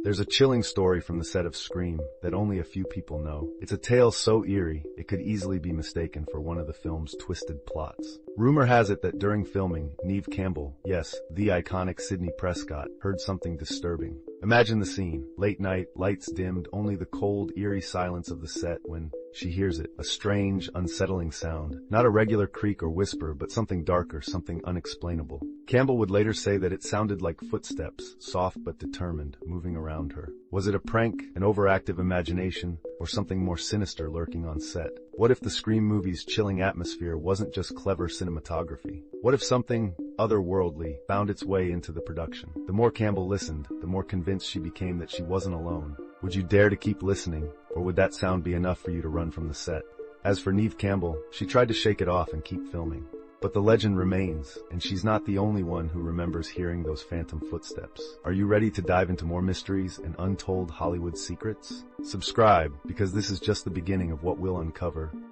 There's a chilling story from the set of Scream that only a few people know. It's a tale so eerie, it could easily be mistaken for one of the film's twisted plots. Rumor has it that during filming, Neve Campbell, yes, the iconic Sidney Prescott, heard something disturbing. Imagine the scene. Late night, lights dimmed, only the cold, eerie silence of the set when she hears it. A strange, unsettling sound. Not a regular creak or whisper, but something darker, something unexplainable. Campbell would later say that it sounded like footsteps, soft but determined, moving around her. Was it a prank, an overactive imagination, or something more sinister lurking on set? What if the Scream movie's chilling atmosphere wasn't just clever cinematography? What if something otherworldly found its way into the production? The more Campbell listened, the more convinced she became that she wasn't alone. Would you dare to keep listening, or would that sound be enough for you to run from the set? As for Neve Campbell, she tried to shake it off and keep filming. But the legend remains, and she's not the only one who remembers hearing those phantom footsteps. Are you ready to dive into more mysteries and untold Hollywood secrets? Subscribe, because this is just the beginning of what we'll uncover.